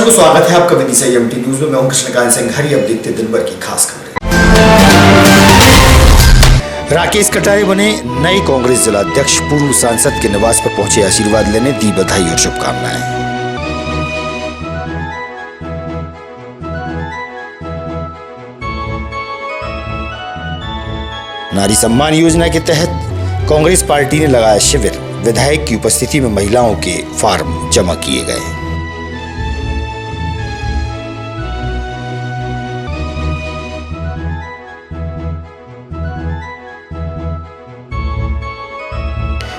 दर्शकों, स्वागत है आपका विदिशा एमटी न्यूज में। मैं हूं कृष्णकांत सिंह। हरी अब देखते दिन भर की खास खबरें। राकेश कटारे बने नए कांग्रेस जिलाध्यक्ष। पूर्व सांसद के निवास पर पहुंचे आशीर्वाद लेने, दी बधाई और शुभकामनाएं। नारी सम्मान योजना के तहत कांग्रेस पार्टी ने लगाया शिविर। विधायक की उपस्थिति में महिलाओं के फॉर्म जमा किए गए।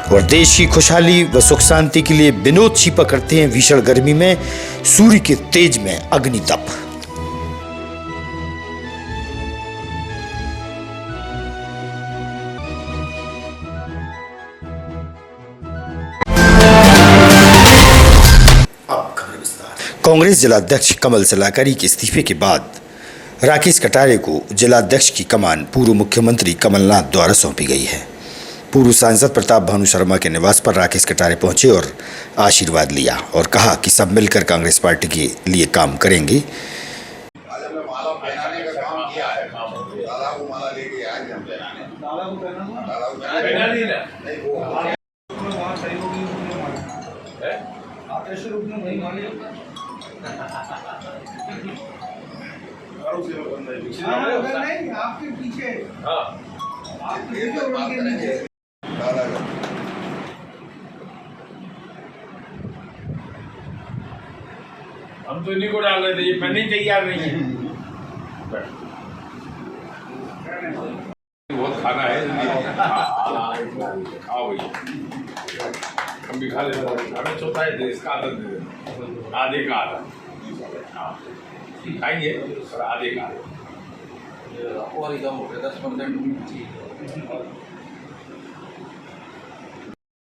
और देश की खुशहाली व सुख शांति के लिए विनोद छिपा करते हैं भीषण गर्मी में, सूर्य के तेज में अग्नितप। अब खबर विस्तार। कांग्रेस जिलाध्यक्ष कमल सलाकारी के इस्तीफे के बाद राकेश कटारे को जिलाध्यक्ष की कमान पूर्व मुख्यमंत्री कमलनाथ द्वारा सौंपी गई है। पूर्व सांसद प्रताप भानु शर्मा के निवास पर राकेश कटारे पहुंचे और आशीर्वाद लिया और कहा कि सब मिलकर कांग्रेस पार्टी के लिए काम करेंगे। आपके पीछे हम तो इन्हीं को डाल रहे थे, ये पहले ही तैयार नहीं है। बहुत खाना है, खाओ भैया, हम भी खा लेते हैं। हमें चौथा है, इसका आदत दे देना, आधे का आधा खाएंगे और आधे का और कम हो गया 10%।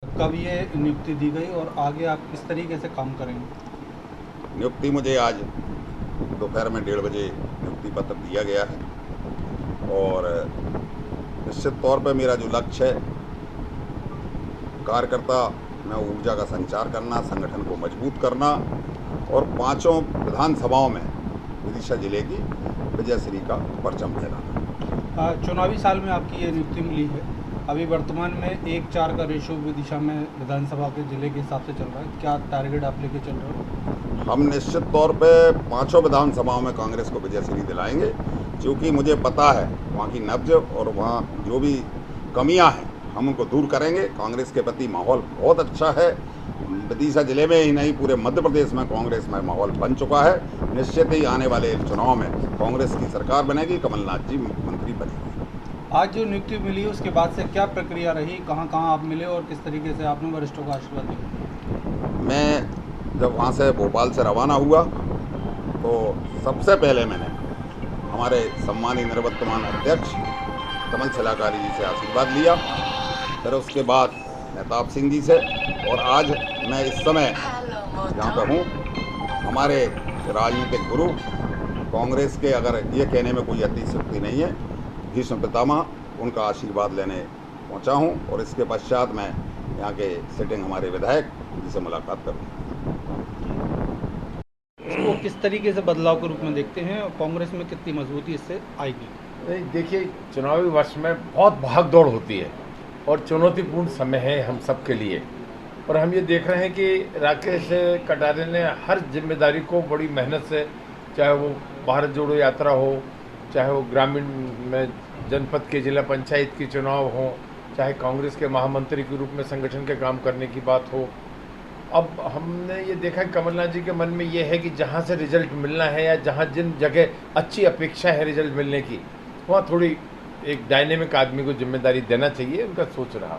कब ये नियुक्ति दी गई और आगे आप किस तरीके से काम करेंगे? नियुक्ति मुझे आज दोपहर में 1:30 बजे नियुक्ति पत्र दिया गया है और निश्चित तौर पर मेरा जो लक्ष्य है, कार्यकर्ता में ऊर्जा का संचार करना, संगठन को मजबूत करना और 5 विधानसभाओं में विदिशा जिले की विजयश्री का परचम फहराना। चुनावी साल में आपकी ये नियुक्ति मिली है। अभी वर्तमान में 1:4 का रेशो विदिशा में विधानसभा के जिले के हिसाब से चल रहा है। क्या टारगेट आप लेके चल रहे हो? हम निश्चित तौर पे 5 विधानसभाओं में कांग्रेस को विजयश्री दिलाएंगे, क्योंकि मुझे पता है वहाँ की नब्ज और वहाँ जो भी कमियाँ हैं हम उनको दूर करेंगे। कांग्रेस के प्रति माहौल बहुत अच्छा है। विदिशा जिले में ही नहीं, पूरे मध्य प्रदेश में कांग्रेस में माहौल बन चुका है। निश्चित ही आने वाले चुनाव में कांग्रेस की सरकार बनेगी, कमलनाथ जी मुख्यमंत्री बनेंगे। आज जो नियुक्ति मिली उसके बाद से क्या प्रक्रिया रही, कहाँ कहाँ आप मिले और किस तरीके से आपने वरिष्ठों का आशीर्वाद दिया? मैं जब वहाँ से भोपाल से रवाना हुआ तो सबसे पहले मैंने हमारे सम्मानित निवर्तमान अध्यक्ष कमल सलाकारी जी से आशीर्वाद लिया, फिर उसके बाद मेहताब सिंह जी से, और आज मैं इस समय जहाँ पर हूँ, हमारे राजनीतिक गुरु कांग्रेस के, अगर ये कहने में कोई अतिशयोक्ति नहीं है, भीष्म पितामह, उनका आशीर्वाद लेने पहुँचा हूँ। और इसके पश्चात मैं यहाँ के सिटिंग हमारे विधायक जी से मुलाकात करूँगा। इसको किस तरीके से बदलाव के रूप में देखते हैं और कांग्रेस में कितनी मजबूती इससे आएगी? नहीं, देखिए, चुनावी वर्ष में बहुत भागदौड़ होती है और चुनौतीपूर्ण समय है हम सब के लिए। और हम ये देख रहे हैं कि राकेश कटारे ने हर जिम्मेदारी को बड़ी मेहनत से, चाहे वो भारत जोड़ो यात्रा हो, चाहे वो ग्रामीण में जनपद के जिला पंचायत की चुनाव हो, चाहे कांग्रेस के महामंत्री के रूप में संगठन के काम करने की बात हो। अब हमने ये देखा कि कमलनाथ जी के मन में ये है कि जहाँ से रिजल्ट मिलना है या जहाँ जिन जगह अच्छी अपेक्षा है रिजल्ट मिलने की, वहाँ थोड़ी एक डायनेमिक आदमी को जिम्मेदारी देना चाहिए। उनका सोच रहा,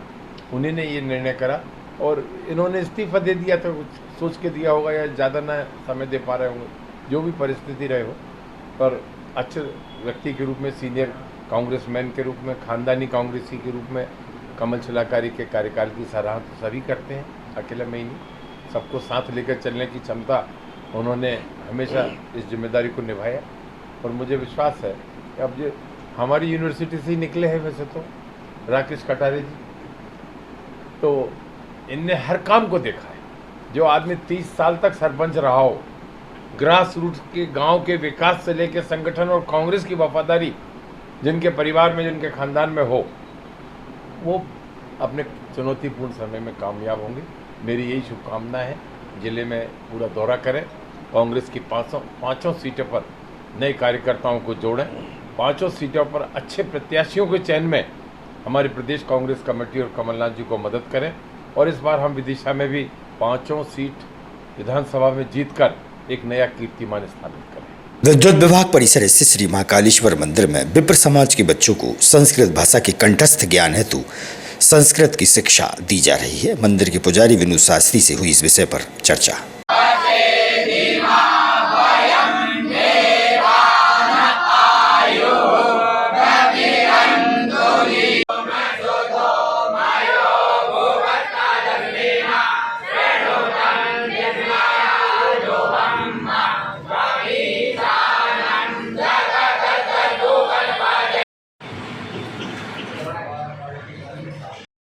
उन्हीं ने ये निर्णय करा और इन्होंने इस्तीफा दे दिया, तो कुछ सोच के दिया होगा या ज़्यादा ना समय दे पा रहे होंगे, जो भी परिस्थिति रहे हो। पर अच्छे व्यक्ति के रूप में, सीनियर कांग्रेसमैन के रूप में, खानदानी कांग्रेसी के रूप में कमल सलाकारी के कार्यकाल की सराहना तो सभी करते हैं, अकेला में ही नहीं। सबको साथ लेकर चलने की क्षमता उन्होंने हमेशा इस जिम्मेदारी को निभाया। और मुझे विश्वास है कि अब जो हमारी यूनिवर्सिटी से ही निकले हैं वैसे तो राकेश कटारे जी, तो इनने हर काम को देखा है। जो आदमी 30 साल तक सरपंच रहा हो ग्रास रूट्स के गांव के विकास से लेकर संगठन और कांग्रेस की वफादारी जिनके परिवार में, जिनके खानदान में हो, वो अपने चुनौतीपूर्ण समय में कामयाब होंगे। मेरी यही शुभकामना है। जिले में पूरा दौरा करें, कांग्रेस की पाँचों सीटों पर नए कार्यकर्ताओं को जोड़ें, पाँचों सीटों पर अच्छे प्रत्याशियों के चयन में हमारी प्रदेश कांग्रेस कमेटी और कमलनाथ जी को मदद करें और इस बार हम विदिशा में भी पाँचों सीट विधानसभा में जीतकर एक नया कीर्तिमान स्थापित करें। विद्युत विभाग परिसर स्थित श्री महाकालेश्वर मंदिर में विप्र समाज के बच्चों को संस्कृत भाषा के कंठस्थ ज्ञान हेतु संस्कृत की शिक्षा दी जा रही है। मंदिर के पुजारी विनोद शास्त्री से हुई इस विषय पर चर्चा।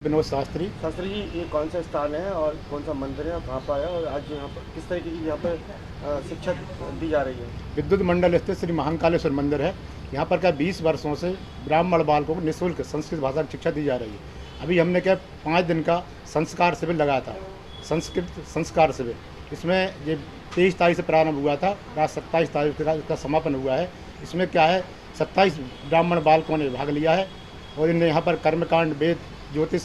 विनोद शास्त्री जी, ये कौन सा स्थान है और कौन सा मंदिर है और कहाँ पर है और आज यहाँ पर किस तरीके की यहाँ पर शिक्षा दी जा रही है? विद्युत मंडल स्थित श्री महाकालेश्वर मंदिर है। यहाँ पर क्या 20 वर्षों से ब्राह्मण बालकों को निःशुल्क संस्कृत भाषा की शिक्षा दी जा रही है। अभी हमने क्या 5 दिन का संस्कार शिविर लगाया था, संस्कृत संस्कार शिविर। इसमें ये 23 तारीख से प्रारंभ हुआ था, रात 27 तारीख का इसका समापन हुआ है। इसमें क्या है 27 ब्राह्मण बालकों ने भाग लिया है और इन्हें यहाँ पर कर्मकांड, वेद, ज्योतिष,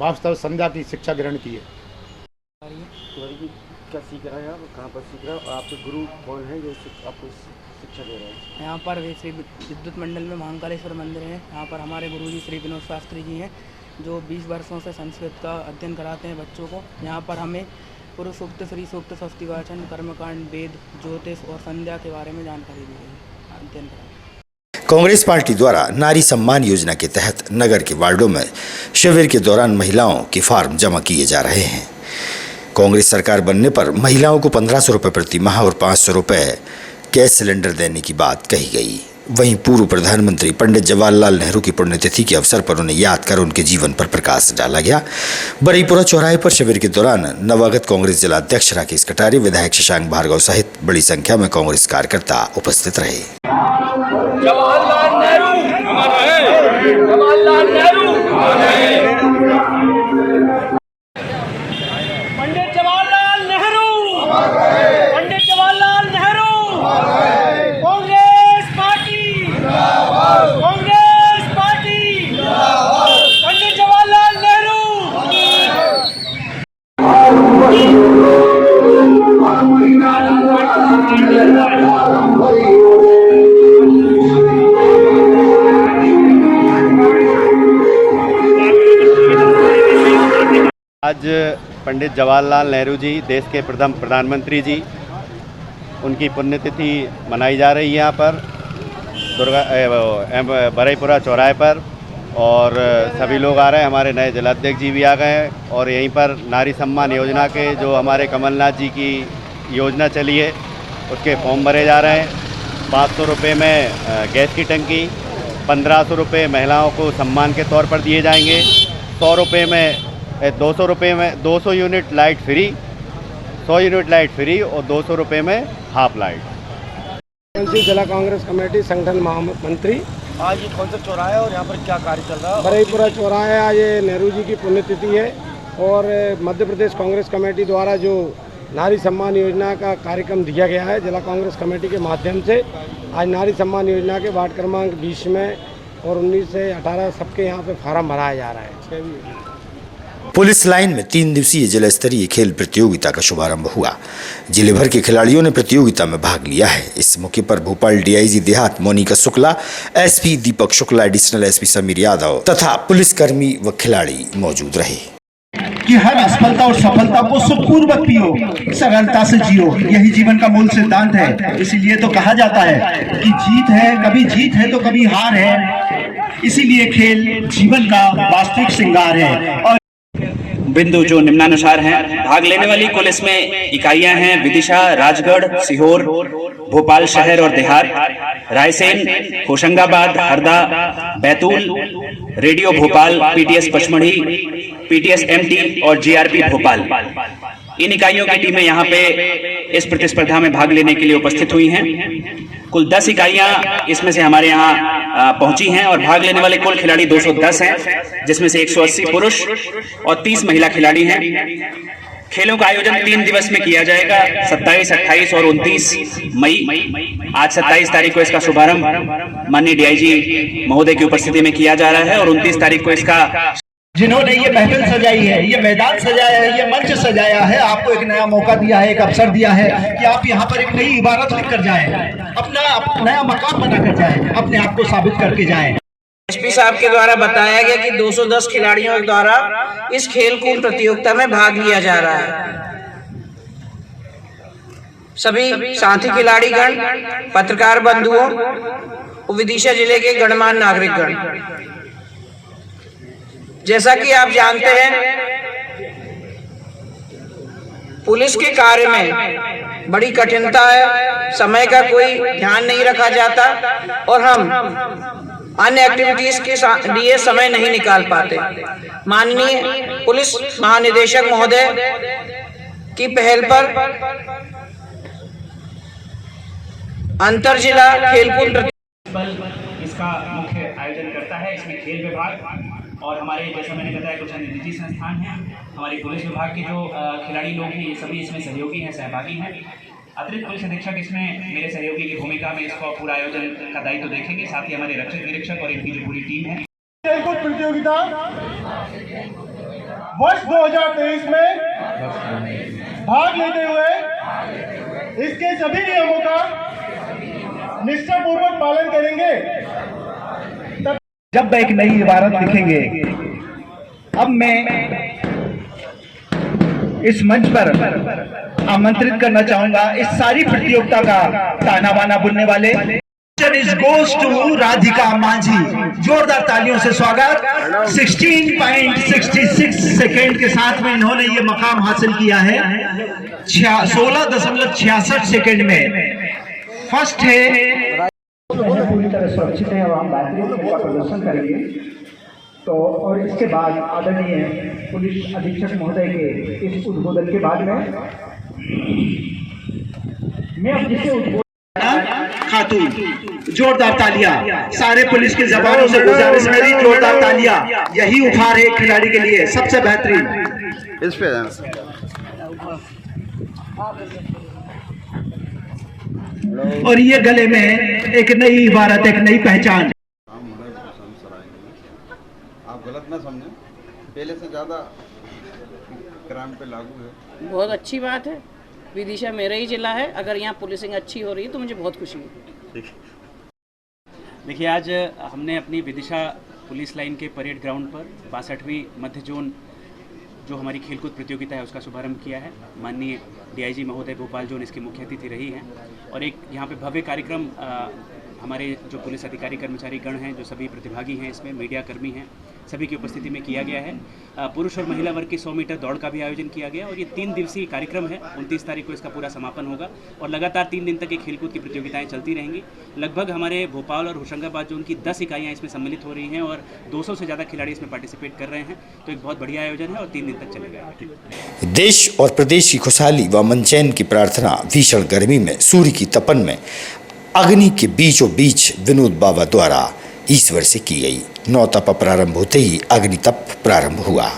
वास्तव, संध्या की शिक्षा ग्रहण की है। क्या सीख रहा है, कहाँ पर सीख रहा है और आपके गुरु कौन है जो आपको शिक्षा दे रहे हैं? यहाँ पर श्री विद्युत मंडल में महाकालेश्वर मंदिर है। यहाँ पर हमारे गुरुजी श्री विनोद शास्त्री जी हैं जो 20 वर्षों से संस्कृत का अध्ययन कराते हैं बच्चों को। यहाँ पर हमें पुरुष सूक्त, श्री सूक्त, षष्ठी वाचन, कर्मकांड, वेद, ज्योतिष और संध्या के बारे में जानकारी दी गई, अध्ययन कराया। कांग्रेस पार्टी द्वारा नारी सम्मान योजना के तहत नगर के वार्डों में शिविर के दौरान महिलाओं के फार्म जमा किए जा रहे हैं। कांग्रेस सरकार बनने पर महिलाओं को 1500 रुपये प्रति माह और 500 रुपये गैस सिलेंडर देने की बात कही गई। वहीं पूर्व प्रधानमंत्री पंडित जवाहरलाल नेहरू की पुण्यतिथि के अवसर पर उन्हें याद कर उनके जीवन पर प्रकाश डाला गया। बरईपुरा चौराहे पर शिविर के दौरान नवागत कांग्रेस जिला अध्यक्ष राकेश कटारे, विधायक शशांक भार्गव सहित बड़ी संख्या में कांग्रेस कार्यकर्ता उपस्थित रहे। जवाहरलाल नेहरू हमारे, जवाहरलाल नेहरू हमारे, पंडित जवाहरलाल नेहरू हमारे, पंडित जवाहरलाल नेहरू हमारे, कांग्रेस पार्टी जिंदाबाद, कांग्रेस पार्टी जिंदाबाद, पंडित जवाहरलाल नेहरू आज पंडित जवाहरलाल नेहरू जी, देश के प्रथम प्रधानमंत्री जी, उनकी पुण्यतिथि मनाई जा रही है यहाँ पर बरईपुरा चौराहे पर और सभी लोग आ रहे हैं। हमारे नए जिलाध्यक्ष जी भी आ गए हैं और यहीं पर नारी सम्मान योजना के जो हमारे कमलनाथ जी की योजना चली है उसके फॉर्म भरे जा रहे हैं। 500 रुपये में गैस की टंकी, 1500 रुपये महिलाओं को सम्मान के तौर पर दिए जाएंगे, 100 रुपये में 200 रुपये में 200 unit light free, 100 unit light free और 200 रुपये में हाफ लाइट। जिला कांग्रेस कमेटी संगठन महामंत्री। आज ये कौन सा चौराहा है और यहाँ पर क्या कार्य चल रहा है? बरईपुरा चौराहा है। आज ये नेहरू जी की पुण्यतिथि है और मध्य प्रदेश कांग्रेस कमेटी द्वारा जो नारी सम्मान योजना का कार्यक्रम दिया गया है जिला कांग्रेस कमेटी के माध्यम से, आज नारी सम्मान योजना के वार्ड क्रमांक 20 में और 19 से 18 सबके यहाँ पे फार्म भराया जा रहा है। पुलिस लाइन में 3 दिवसीय जिला स्तरीय खेल प्रतियोगिता का शुभारंभ हुआ। जिले भर के खिलाड़ियों ने प्रतियोगिता में भाग लिया है। इस मौके पर भोपाल डीआईजी देहात मोनिका शुक्ला, एसपी दीपक शुक्ला, एडिशनल एसपी समीर यादव तथा पुलिसकर्मी व खिलाड़ी मौजूद रहे। कि हर असफलता और सफलता को सुखपूर्वक पियो, सरलता से जियो, यही जीवन का मूल सिद्धांत है। इसीलिए तो कहा जाता है कि जीत है, कभी जीत है तो कभी हार है। इसीलिए खेल जीवन का वास्तविक श्रृंगार है। और बिंदु जो निम्नानुसार हैं। भाग लेने वाली कुल इसमें इकाइयां हैं विदिशा, राजगढ़, सीहोर, भोपाल शहर और देहात, Raisen, Hoshangabad, Harda, Betul, radio Bhopal, PTS Pachmarhi, PTS MT और जीआरपी भोपाल। इन इकाइयों की टीमें यहाँ पे इस प्रतिस्पर्धा में भाग लेने के लिए उपस्थित हुई हैं। कुल 10 इकाइयां इसमें से हमारे यहाँ पहुंची हैं और भाग लेने वाले कुल खिलाड़ी 210 हैं, जिसमें से 180 पुरुष और 30 महिला खिलाड़ी हैं। खेलों का आयोजन 3 दिवस में किया जाएगा, 27, 28 और 29 मई। आज 27 तारीख को इसका शुभारंभ माननीय डीआईजी महोदय की उपस्थिति में किया जा रहा है और 29 तारीख को इसका जिन्होंने ये महफिल सजाई है, ये मैदान सजाया है, ये मंच सजाया है, आपको एक नया मौका दिया है, एक अवसर दिया है कि आप यहाँ पर एक नई इबारत लिख कर जाएं, अपना नया मकाम बना कर जाएं, अपने आप को साबित करके जाएं। एसपी साहब के द्वारा बताया गया कि 210 खिलाड़ियों द्वारा इस खेलकूद प्रतियोगिता में भाग लिया जा रहा है। सभी साथी खिलाड़ीगण, पत्रकार बंधुओं और विदिशा जिले के गणमान्य नागरिकगण, जैसा कि आप जानते हैं पुलिस के कार्य में बड़ी कठिनता है, समय का कोई ध्यान नहीं रखा जाता और हम अन्य एक्टिविटीज के लिए समय नहीं निकाल पाते। माननीय पुलिस महानिदेशक महोदय की पहल पर अंतर जिला खेलकूद इसका मुख्य आयोजन करता है। इसमें खेल विभाग और हमारे, जैसा मैंने बताया, कुछ अन्य निजी संस्थान हैं। हमारे पुलिस विभाग के जो खिलाड़ी लोग हैं, ये सभी इसमें सहयोगी हैं, सहभागी हैं। अतिरिक्त पुलिस अधीक्षक इसमें मेरे सहयोगी की भूमिका में इसको पूरा आयोजन का दायित्व देखेंगे, साथ ही हमारे रक्षक निरीक्षक और इनकी जो पूरी टीम है। खेलकूद प्रतियोगिता वर्ष 2023 में भाग लेते हुए इसके सभी नियमों का निष्ठापूर्वक पालन करेंगे। जब एक नई इबारत लिखेंगे, अब मैं इस मंच पर आमंत्रित करना चाहूंगा इस सारी प्रतियोगिता का ताना बाना बुनने वाले गोज टू राधिका मांझी। जोरदार तालियों से स्वागत। 16.66 सेकेंड के साथ में इन्होंने ये मकाम हासिल किया है। 16.66 सेकेंड में फर्स्ट है। पूरी तरह सुरक्षित है और हम बेहतरीन का प्रदर्शन करेंगे। तो और इसके बाद आदरणीय पुलिस अधीक्षक महोदय के इस उद्बोधन के बाद में मैं अब जिसे खातून, जोरदार तालियां सारे पुलिस के जवानों से गुजारिश करी, जोरदार तालियां। यही उपहार है खिलाड़ी के लिए सबसे बेहतरीन। इस पे और ये गले में एक नई इबारत, एक नई पहचान। आप गलत ना समझें, पहले से ज़्यादा क्राइम पे लागू है। बहुत अच्छी बात है। विदिशा मेरा ही जिला है, अगर यहाँ पुलिसिंग अच्छी हो रही है तो मुझे बहुत खुशी है। देखिए, आज हमने अपनी विदिशा पुलिस लाइन के परेड ग्राउंड पर 62वीं मध्य जोन जो हमारी खेलकूद प्रतियोगिता है उसका शुभारंभ किया है। माननीय डीआईजी महोदय भोपाल जोन इसके मुख्य अतिथि रही हैं और एक यहाँ पे भव्य कार्यक्रम हमारे जो पुलिस अधिकारी कर्मचारी गण हैं, जो सभी प्रतिभागी हैं, इसमें मीडिया कर्मी हैं, सभी की उपस्थिति में किया गया है। पुरुष और महिला वर्ग की 100 मीटर दौड़ का भी आयोजन किया गया और ये 3 दिवसीय कार्यक्रम है। 29 तारीख को इसका पूरा समापन होगा और लगातार 3 दिन तक ये खेलकूद की प्रतियोगिताएं चलती रहेंगी। लगभग हमारे भोपाल और होशंगाबाद जोन की 10 इकाइयाँ इसमें सम्मिलित हो रही हैं और 200 से ज़्यादा खिलाड़ी इसमें पार्टिसिपेट कर रहे हैं। तो एक बहुत बढ़िया आयोजन है और 3 दिन तक चलेगा। देश और प्रदेश की खुशहाली व मनचैन की प्रार्थना भीषण गर्मी में सूर्य की तपन में अग्नि के बीचों बीच विनोद बाबा द्वारा ईश्वर से की गई। नौ तप प्रारंभ होते ही अग्नि तप प्रारंभ हुआ।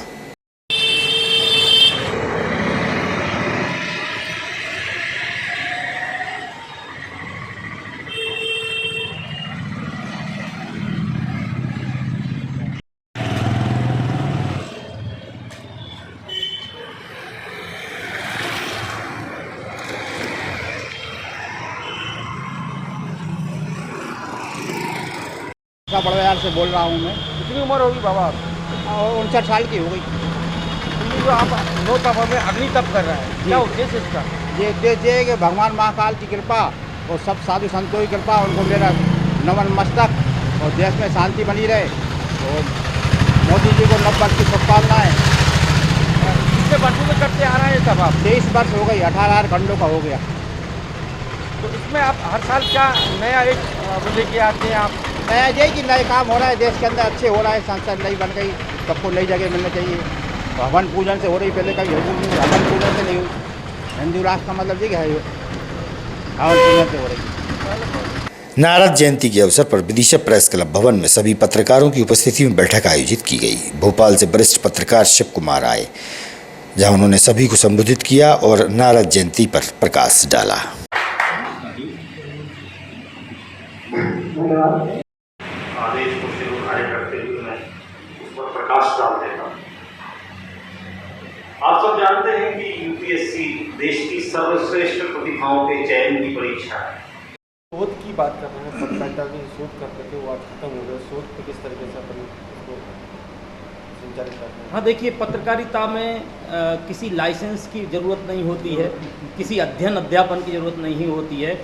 बड़ा बाजार से बोल रहा हूँ मैं। कितनी उम्र होगी बाबा? 59 साल की हो गई। जो आप नौ तप में अग्नि तप कर रहे हैं, क्या उद्देश्य इसका? ये उद्देश्य है कि भगवान महाकाल की कृपा और सब साधु संतों की कृपा, उनको मेरा नमन मस्तक और देश में शांति बनी रहे। और मोदी जी को 90 वर्ष की शुभकामनाएँ। कितने वर्षों से करते आ रहे हैं तब आप? 23 वर्ष हो गई, 18 खंडों का हो गया। तो इसमें आप हर साल क्या नया एक लेके आते हैं आप? नया यही कि नए काम हो रहा है देश के अंदर, अच्छे हो रहा है। संसद नई बन गई, सबको नई जगह मिलना चाहिए। तो हवन पूजन से हो रही, पहले कभी हवन पूजन से नहीं हुई। हिंदू राष्ट्र का मतलब ये है हवन पूजन से हो रही। नारद जयंती के अवसर पर विदिशा प्रेस क्लब भवन में सभी पत्रकारों की उपस्थिति में बैठक आयोजित की गई। भोपाल से वरिष्ठ पत्रकार शिव कुमार आए, जहां उन्होंने सभी को संबोधित किया और नारद जयंती पर प्रकाश डाला। आदेश को सिर उठाए करते हुए मैं उस पर प्रकाश डाल देता हूँ। आप सब जानते हैं कि यूपीएससी देश की सर्वश्रेष्ठ प्रतिभाओं के चयन की परीक्षा है। शोध की बात कर रहे हैं, पत्रकारिता की शोध करते थे, वो आज खत्म हो गया। शोध पे किस तरीके से अपन इसको संचालित करते हैं? हाँ, देखिए, पत्रकारिता में किसी लाइसेंस की ज़रूरत नहीं होती है, किसी अध्ययन अध्यापन की ज़रूरत नहीं होती है।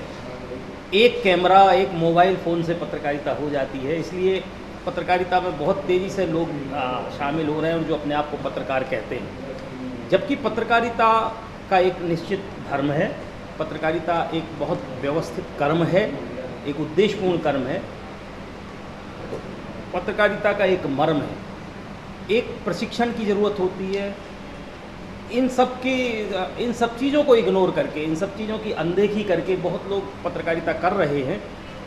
एक कैमरा, एक मोबाइल फ़ोन से पत्रकारिता हो जाती है। इसलिए पत्रकारिता में बहुत तेज़ी से लोग शामिल हो रहे हैं और जो अपने आप को पत्रकार कहते हैं, जबकि पत्रकारिता का एक निश्चित धर्म है। पत्रकारिता एक बहुत व्यवस्थित कर्म है, एक उद्देश्यपूर्ण कर्म है। पत्रकारिता का एक मर्म है, एक प्रशिक्षण की ज़रूरत होती है। इन सब चीज़ों को इग्नोर करके, इन सब चीज़ों की अनदेखी करके बहुत लोग पत्रकारिता कर रहे हैं।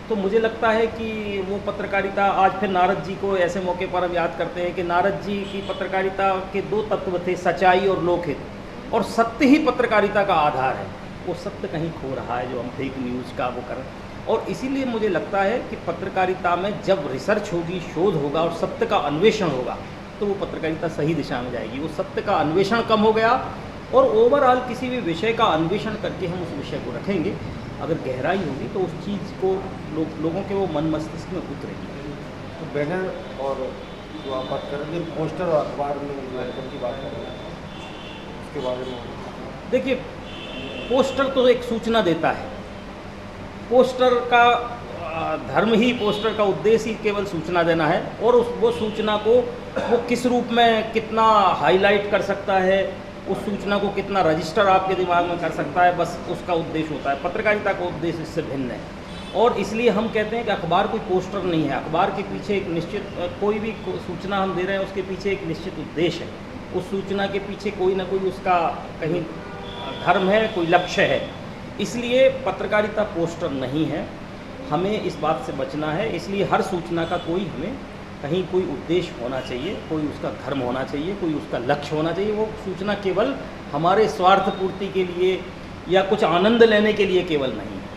तो मुझे लगता है कि वो पत्रकारिता, आज फिर नारद जी को ऐसे मौके पर हम याद करते हैं कि नारद जी की पत्रकारिता के दो तत्व थे, सच्चाई और लोकहित, और सत्य ही पत्रकारिता का आधार है। वो सत्य कहीं खो रहा है जो हम फेक न्यूज़ का वो कर। और इसीलिए मुझे लगता है कि पत्रकारिता में जब रिसर्च होगी, शोध होगा और सत्य का अन्वेषण होगा, तो वो पत्रकारिता सही दिशा में जाएगी। वो सत्य का अन्वेषण कम हो गया और ओवरऑल किसी भी विषय का अन्वेषण करके हम उस विषय को रखेंगे, अगर गहराई होगी तो उस चीज़ को लोगों के वो मन मस्तिष्क में उतरेगी। तो बैनर और जो आप बात कर रहे हैं, पोस्टर और अखबार में की बात कर रहे हैं, उसके बारे में देखिए, पोस्टर तो एक सूचना देता है। पोस्टर का धर्म ही, पोस्टर का उद्देश्य ही केवल सूचना देना है, और वो सूचना को वो किस रूप में कितना हाईलाइट कर सकता है, उस सूचना को कितना रजिस्टर आपके दिमाग में कर सकता है, बस उसका उद्देश्य होता है। पत्रकारिता का उद्देश्य इससे भिन्न है, और इसलिए हम कहते हैं कि अखबार कोई पोस्टर नहीं है। अखबार के पीछे एक निश्चित, कोई भी सूचना हम दे रहे हैं उसके पीछे एक निश्चित उद्देश्य है। उस सूचना के पीछे कोई ना कोई उसका कहीं धर्म है, कोई लक्ष्य है। इसलिए पत्रकारिता पोस्टर नहीं है, हमें इस बात से बचना है। इसलिए हर सूचना का हमें कहीं कोई उद्देश्य होना चाहिए, कोई उसका धर्म होना चाहिए, कोई उसका लक्ष्य होना चाहिए। वो सूचना केवल हमारे स्वार्थ पूर्ति के लिए या कुछ आनंद लेने के लिए केवल नहीं है।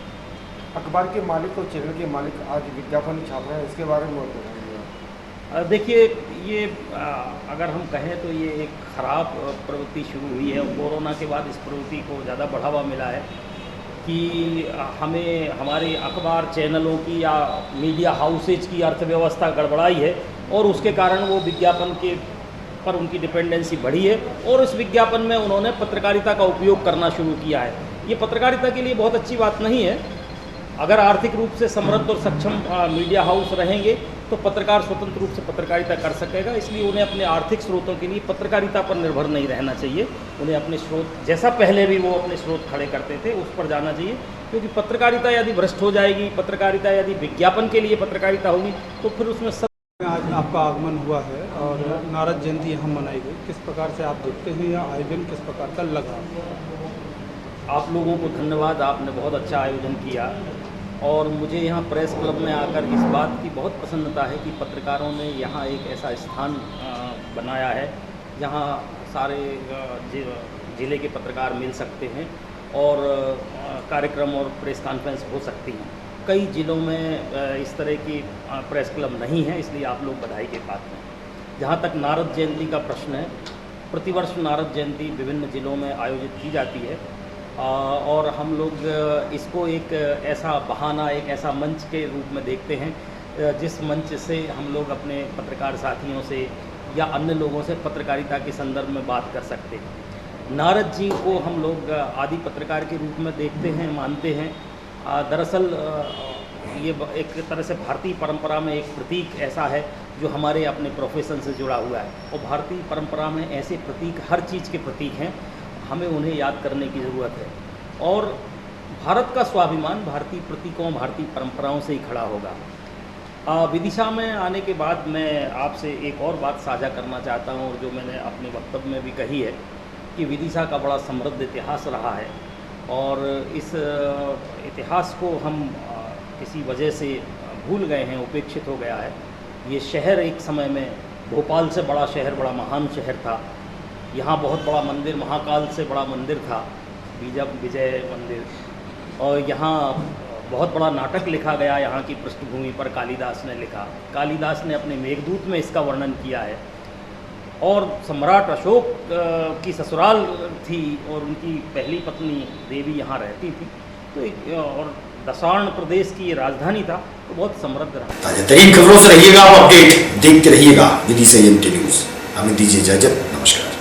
अखबार के मालिक और चैनल के मालिक आज विज्ञापन छाप रहे हैं, इसके बारे में बताइए। देखिए, ये अगर हम कहें तो ये एक ख़राब प्रवृत्ति शुरू हुई है, और कोरोना के बाद इस प्रवृत्ति को ज़्यादा बढ़ावा मिला है कि हमें हमारे अखबार चैनलों की या मीडिया हाउसेज की अर्थव्यवस्था गड़बड़ाई है, और उसके कारण वो विज्ञापन के पर उनकी डिपेंडेंसी बढ़ी है, और इस विज्ञापन में उन्होंने पत्रकारिता का उपयोग करना शुरू किया है। ये पत्रकारिता के लिए बहुत अच्छी बात नहीं है। अगर आर्थिक रूप से समृद्ध और सक्षम मीडिया हाउस रहेंगे तो पत्रकार स्वतंत्र रूप से पत्रकारिता कर सकेगा। इसलिए उन्हें अपने आर्थिक स्रोतों के लिए पत्रकारिता पर निर्भर नहीं रहना चाहिए। उन्हें अपने स्रोत, जैसा पहले भी वो अपने स्रोत खड़े करते थे, उस पर जाना चाहिए। क्योंकि पत्रकारिता यदि भ्रष्ट हो जाएगी, पत्रकारिता यदि विज्ञापन के लिए पत्रकारिता होगी, तो फिर उसमें आज आपका आगमन हुआ है और नारद जयंती यहाँ मनाई गई, किस प्रकार से आप देखते हैं, या आयोजन किस प्रकार का लगा? आप लोगों को धन्यवाद, आपने बहुत अच्छा आयोजन किया। और मुझे यहाँ प्रेस क्लब में आकर इस बात की बहुत प्रसन्नता है कि पत्रकारों ने यहाँ एक ऐसा स्थान बनाया है जहाँ सारे ज़िले के पत्रकार मिल सकते हैं और कार्यक्रम और प्रेस कॉन्फ्रेंस हो सकती हैं। कई ज़िलों में इस तरह की प्रेस क्लब नहीं है, इसलिए आप लोग बधाई के पात्र हैं। जहाँ तक नारद जयंती का प्रश्न है, प्रतिवर्ष नारद जयंती विभिन्न ज़िलों में आयोजित की जाती है, और हम लोग इसको एक ऐसा बहाना, एक ऐसा मंच के रूप में देखते हैं जिस मंच से हम लोग अपने पत्रकार साथियों से या अन्य लोगों से पत्रकारिता के संदर्भ में बात कर सकते हैं। नारद जी को हम लोग आदि पत्रकार के रूप में देखते हैं, मानते हैं। दरअसल ये एक तरह से भारतीय परंपरा में एक प्रतीक ऐसा है जो हमारे अपने प्रोफेशन से जुड़ा हुआ है, और भारतीय परंपरा में ऐसे प्रतीक हर चीज़ के प्रतीक हैं, हमें उन्हें याद करने की ज़रूरत है। और भारत का स्वाभिमान भारतीय प्रतीकों, भारतीय परंपराओं से ही खड़ा होगा। विदिशा में आने के बाद मैं आपसे एक और बात साझा करना चाहता हूँ, और जो मैंने अपने वक्तव्य में भी कही है कि विदिशा का बड़ा समृद्ध इतिहास रहा है, और इस इतिहास को हम किसी वजह से भूल गए हैं, उपेक्षित हो गया है। ये शहर एक समय में भोपाल से बड़ा शहर, बड़ा महान शहर था। यहाँ बहुत बड़ा मंदिर, महाकाल से बड़ा मंदिर था, विजय मंदिर, और यहाँ बहुत बड़ा नाटक लिखा गया यहाँ की पृष्ठभूमि पर। कालिदास ने लिखा, कालिदास ने अपने मेघदूत में इसका वर्णन किया है। और सम्राट अशोक की ससुराल थी और उनकी पहली पत्नी देवी यहाँ रहती थी, तो और दसार्ण प्रदेश की राजधानी था, तो बहुत समृद्ध रहा। ताजा तरीन खबरों से रहिएगा आप अपडेट देखते रहिएगा विदिशा एएमटी न्यूज। हमें दीजिए इजाजत, नमस्कार।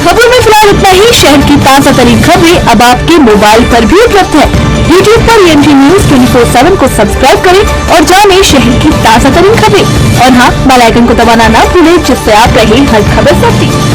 खबरों में फिलहाल इतना ही। शहर की ताजा तरीन खबरें अब आपके मोबाइल पर भी उपलब्ध है। YouTube पर एएमटी न्यूज 24/7 को सब्सक्राइब करें और जानें शहर की ताजा तरीन खबरें। और हाँ, बेल आइकन को दबाना ना भूलें, जिससे आप रहे हर खबर से अपडेट।